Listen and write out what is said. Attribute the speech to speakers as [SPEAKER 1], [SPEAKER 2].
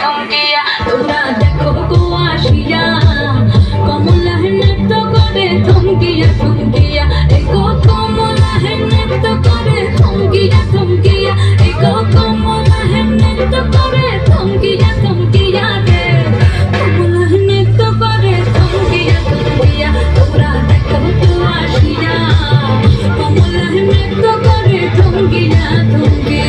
[SPEAKER 1] থমকিয়া তোরা দেখো গো আসিয়া কমলা নৃত্য করে থমকিয়া থমকিয়া এগো কমলা নৃত্য করে থমকিয়া থমকিয়া এগো কমলা নৃত্য করে থমকিয়া থমকিয়া রে কমলা নৃত্য করে থমকিয়া থমকিয়া তোরা দেখো গো আসিয়া কমলা নৃত্য করে থমকিয়া থমকিয়া